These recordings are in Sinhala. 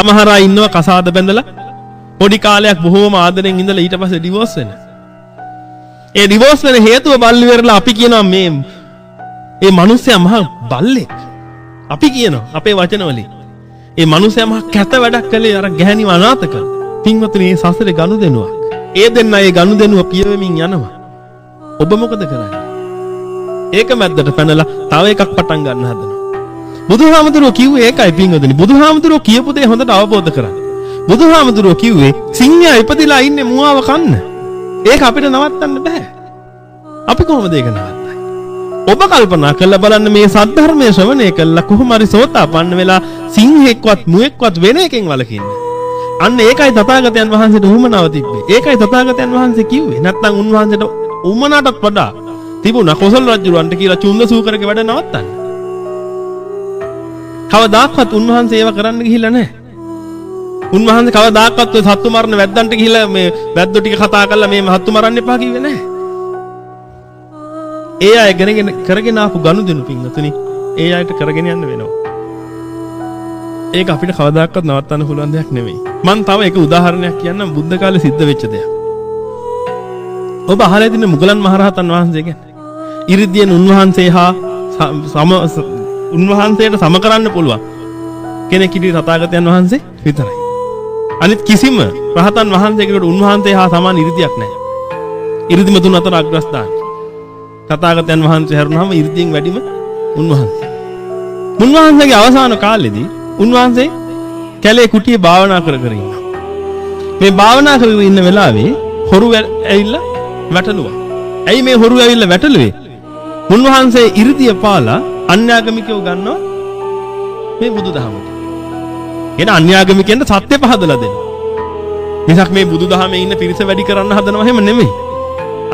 සමහර අය ඉන්නවා කසාද බැඳලා පොඩි කාලයක් බොහෝම ආදරෙන් ඉඳලා ඊට පස්සේ ඩිවෝස් වෙන. ඒ ඩිවෝස් වෙන හේතුව බල්ලි වෙරලා අපි කියනවා මේ මිනිස්සයා මහා බල්ලෙක්. අපි කියනවා අපේ වචන වලින්. ඒ මිනිස්සයා මහා කැත වැඩක් කළේ අර ගැහණිව අනාථ කළා. පින්වතුනි මේ සසරේ ගනුදෙනුවක්. ඒ දෙන්න ඒ ගනුදෙනුව පියවෙමින් යනවා. ඔබ මොකද කරන්නේ? ඒක මැද්දට පැනලා තව එකක් පටන් ගන්න හදනවා. බුදුහාමුදුරුවෝ කිව්වේ ඒකයි පින්වතුනි. බුදුහාමුදුරුවෝ කියපු දේ හොඳට අවබෝධ කරගන්න. බුදුහාමුදුරුවෝ කිව්වේ සිංහයා ඉපදිලා ඉන්නේ මුවාව කන්න. ඒක අපිට නවත්තන්න බෑ. අපි කොහොමද ඒක නවත්තන්නේ? ඔබ කල්පනා කරලා බලන්න මේ සද්ධර්මයේ ශ්‍රවණය කළා කොහොම හරි සෝතාපන්න වෙලා සිංහෙක්වත් මුවෙක්වත් වෙන එකෙන් වළකින්න. අන්න ඒකයි තථාගතයන් වහන්සේට උවමනාව තිබ්බේ. ඒකයි තථාගතයන් වහන්සේ කිව්වේ. නැත්නම් උන්වහන්සේට උවමනාටත් වඩා තිබුණා කොසල් රජුරවන්ට කියලා චුන්ද සූකරගේ වැඩ නවත්තන්න. කවදාක්වත් උන්වහන්සේ ඒව කරන්න ගිහිල්ලා නැහැ. උන්වහන්සේ කවදාක්වත් ඔය සත්තු මරණ වැද්දන්ට ගිහිල්ලා මේ වැද්දෝ ටික කතා කරලා මේ සත්තු මරන්න එපා කිව්වේ නැහැ. ඒ අය කරගෙන ආපු ගනුදෙනු පින්වතුනි ඒ අයට කරගෙන යන්න වෙනවා. ඒක අපිට කවදාක්වත් නවත්තන්න පුළුවන් දෙයක් නෙමෙයි. මම තව එක උදාහරණයක් කියන්නම් බුද්ධ කාලේ සිද්ධ වෙච්ච දෙයක්. ඔබ අහලා ඉන්න මුගලන් මහරහතන් වහන්සේ ගැන. ඉරිදියෙන් උන්වහන්සේ හා උන්වහන්සේට සම කරන්න පුළුවන් කෙනෙක් ඉදිරි තථාගතයන් වහන්සේ විතරයි. අනිත් කිසිම රහතන් වහන්සේකට උන්වහන්සේ හා සමාන ඉරිදියක් නැහැ. ඉරිදිම තුන අතර අග්‍රස්ථාන. තථාගතයන් වහන්සේ හැරුණාම ඉරිදියෙන් වැඩිම උන්වහන්සේ. උන්වහන්සේගේ අවසාන කාලෙදී උන්වහන්සේ කැලේ කුටියේ භාවනා කර ඉන්නවා. මේ භාවනා කරගෙන ඉන්න වෙලාවේ හොරු ඇවිල්ලා වැටලුවා. ඇයි මේ හොරු ඇවිල්ලා වැටලුවේ? උන්වහන්සේ ඉරිදිය පාලා අන්‍යාගමිකයෝ ගන්නවා මේ බුදුදහමට. එන අන්‍යාගමිකයන්ට සත්‍ය පහදලා දෙනවා. මිසක් මේ බුදුදහමේ ඉන්න පිරිස වැඩි කරන්න හදනවා එහෙම නෙමෙයි.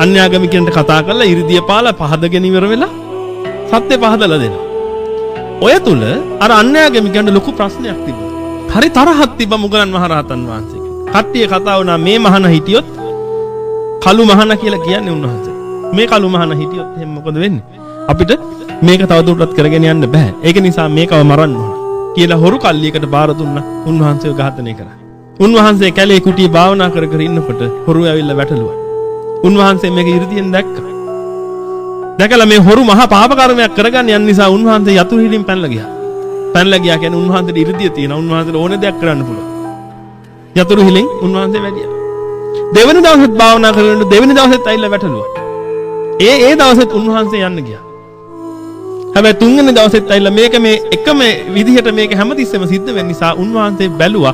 අන්‍යාගමිකයන්ට කතා කරලා ඉරිදිය පාලා පහදගෙන ඉවර වෙලා සත්‍ය පහදලා දෙනවා. ඔය තුල අර අන්‍යාගමිකයන්ට ලොකු ප්‍රශ්නයක් තිබුණා. හරි තරහක් තිබ්බා මුගලන් මහරහතන් වහන්සේගෙන්. කට්ටිය කතා වුණා මේ මහාන හිටියොත් කළු මහාන කියලා කියන්නේ උන්වහන්සේ. මේ කළු මහාන හිටියොත් එහෙනම් මොකද වෙන්නේ? අපිට මේක තවදුරටත් කරගෙන යන්න බෑ. ඒක නිසා මේකව මරන්න ඕන කියලා හොරු කල්ලියකට බාර දුන්නා. උන්වහන්සේව ඝාතනය කරා. උන්වහන්සේ කැලේ කුටියේ භාවනා කර ඉන්නකොට හොරු ඇවිල්ලා වැටලුවා. උන්වහන්සේ මේක ඉරිදියෙන් දැක්කා. දැකලා මේ හොරු මහා පාප කර්මයක් කරගන්න යන නිසා උන්වහන්සේ යතුරු හිලින් පැනලා ගියා. පැනලා ගියා කියන්නේ උන්වහන්සේට ඉරිදිය තියෙනවා. උන්වහන්සේට ඕන දෙයක් කරන්න පුළුවන්. යතුරු හිලින් උන්වහන්සේ වැඩියා. දෙවෙනි දවසෙත් භාවනා කරගෙන දෙවෙනි දවසෙත් ඇවිල්ලා වැටලුවා. ඒ දවසෙත් උන්වහන්සේ යන්න ගියා. හැබැයි තුන්වෙනි දවසෙත් ඇවිල්ලා මේක මේ එකම විදිහට මේක හැමතිස්සෙම සිද්ධ වෙන්න නිසා උන්වහන්සේ බැලුවා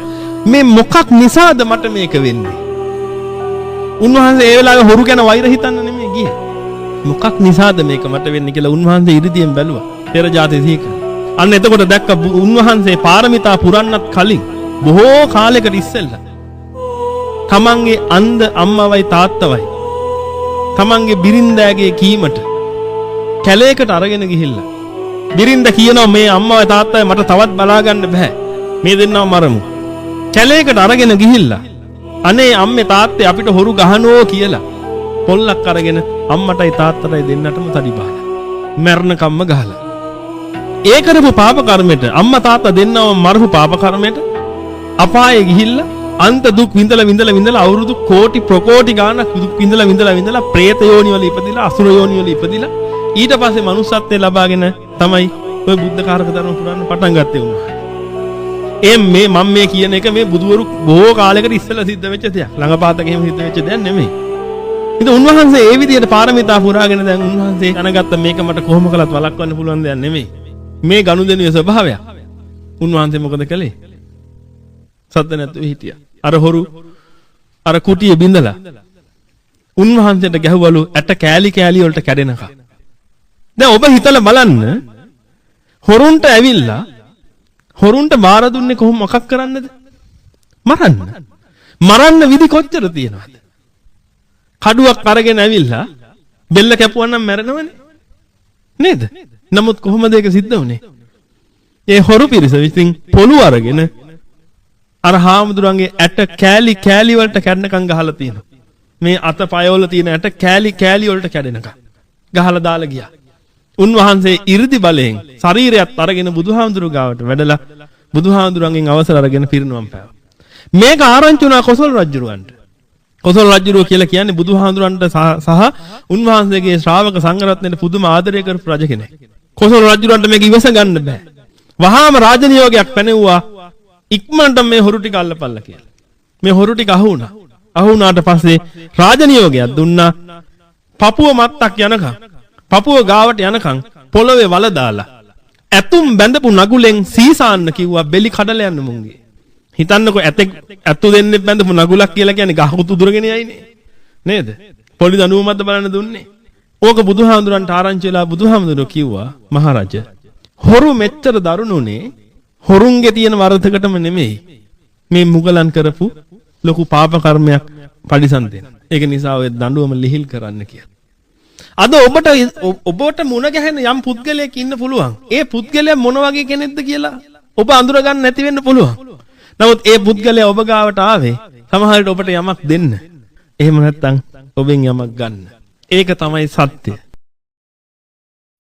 මේ මොකක් නිසාද මට මේක වෙන්නේ? උන්වහන්සේ ඒ වෙලාවේ හොරු ගැන වෛර හිතන්න නෙමෙයි ගියේ. මොකක් නිසාද මේක මට වෙන්නේ කියලා උන්වහන්සේ ඉරිදියෙන් බැලුවා. පෙර ජාතේ සීක. අන්න එතකොට දැක්ක උන්වහන්සේ පාරමිතා පුරන්නත් කලින් බොහෝ කාලයකට ඉස්සෙල්ලා තමන්ගේ අන්ධ අම්මවයි තාත්තවයි තමන්ගේ බිරින්දෑගේ කීමට කැලේකට අරගෙන ගිහිල්ලා බිරින්ද කියනවා මේ අම්මවයි තාත්තයි මට තවත් බලා ගන්න බෑ. මේ දෙන්නව මරමු. කැලේකට අරගෙන ගිහිල්ලා අනේ අම්මේ තාත්තේ අපිට හොරු ගහනෝ කියලා පොල්ලක් අරගෙන අම්මටයි තාත්තටයි දෙන්නටම තඩි බහලා මරණ කම්ම ගහලා. ඒ කරපු පාප කර්මෙට අම්මා තාත්තා දෙන්නව මරපු පාප කර්මෙට අපායේ ගිහිල්ලා අන්ත දුක් විඳලා අවුරුදු කෝටි ප්‍රකෝටි ගාණක් දුක් විඳලා പ്രേත යෝනි වල ඉපදිලා අසුර යෝනි වල ඉපදිලා ඊට පස්සේ මනුස්සත්වයේ ලබාගෙන තමයි ඔය බුද්ධ කාරක ධර්ම පුරන්න පටන් ගත්තේ උන්වහන්සේ. මේ මම මේ කියන එක මේ බුදුවරු බොහෝ කාලයකට ඉස්සෙල්ලා සිද්ධ වෙච්ච දෙයක්. ළඟපාතක එහෙම සිද්ධ වෙච්ච දෙයක් නෙමෙයි. ඉතින් උන්වහන්සේ ඒ විදිහට පාරමිතා පුරාගෙන දැන් උන්වහන්සේ දැනගත්ත මේක මට කොහොම කළත් වළක්වන්න පුළුවන් දෙයක් නෙමෙයි. මේ ගනුදෙනුවේ ස්වභාවය. උන්වහන්සේ මොකද කළේ? සද්ද නැතුව හිටියා. අර හොරු අර කුටිය බින්දලා උන්වහන්සේට ගැහුවලු ඇට කෑලි වලට කැඩෙනකම්. දැන් ඔබ හිතලා බලන්න හොරුන්ට ඇවිල්ලා හොරුන්ට බාර දුන්නේ කොහොම මොකක් කරන්නද? මරන්න විදි කොච්චර තියෙනවද? කඩුවක් අරගෙන ඇවිල්ලා බෙල්ල කැපුවා නම් මැරෙනවනේ. නේද? නමුත් කොහොමද ඒක සිද්ධ වුනේ? ඒ හොරු පිරිස විසින් පොළු අරගෙන අර හාමුදුරන්ගේ ඇට කෑලි වලට කැඩනකම් ගහලා තියෙනවා. මේ අත පය වල තියෙන ඇට කෑලි වලට කැඩෙනකම් ගහලා දාලා ගියා. උන්වහන්සේ 이르දි බලයෙන් ශරීරයත් අරගෙන බුදුහාමුදුරු ගාවට වැඩලා බුදුහාඳුරන්ගෙන් අවසර අරගෙන පිරිනුවම් පෑවා. මේක ආරංචි වුණා කොසල් රජුරවන්ට. කොසල් රජුරෝ කියලා කියන්නේ බුදුහාඳුරන්ට සහ උන්වහන්සේගේ ශ්‍රාවක සංඝරත්නයට පුදුම ආදරය කරපු රජ කෙනෙක්. කොසල් රජුරන්ට මේක ඉවස ගන්න බෑ. වහාම රාජනියෝගයක් පැනෙව්වා ඉක්මනට මේ හොරු ටික අල්ලපල්ලා කියලා. මේ හොරු ටික අහු වුණා. අහු වුණාට පස්සේ රාජනියෝගයක් දුන්නා. පපුව මත්තක් යනකම් පපුව ගාවට යනකම් පොළවේ වල දාලා ඇතුම් බැඳපු නගුලෙන් සීසාන්න කිව්වා බෙලි කඩලා යන්න මුංගේ. හිතන්නකෝ ඇතු දෙන්නේ බැඳපු නගුලක් කියලා කියන්නේ ගහකුතු දුරගෙන යයිනේ. නේද? පොඩි දනුවමත් බලන්න දුන්නේ. ඕක බුදුහාමුදුරන්ට ආරංචි වෙලා බුදුහාමුදුරෝ කිව්වා මහරජ හොරු මෙච්චර දරුණුනේ හොරුන්ගේ තියෙන වරදකටම නෙමෙයි. මේ මුගලන් කරපු ලොකු පාප කර්මයක් පරිසම් දෙන්න. ඒක නිසා ඔය දඬුවම ලිහිල් කරන්න කියලා. අද ඔබට මුණ ගැහෙන යම් පුද්ගලයෙක් ඉන්න පුළුවන්. ඒ පුද්ගලයා මොන වගේ කෙනෙක්ද කියලා ඔබ අඳුර ගන්න නැති වෙන්න පුළුවන්. නමුත් ඒ පුද්ගලයා ඔබ ගාවට ආවේ සමහරවිට ඔබට යමක් දෙන්න. එහෙම නැත්නම් ඔබෙන් යමක් ගන්න. ඒක තමයි සත්‍ය.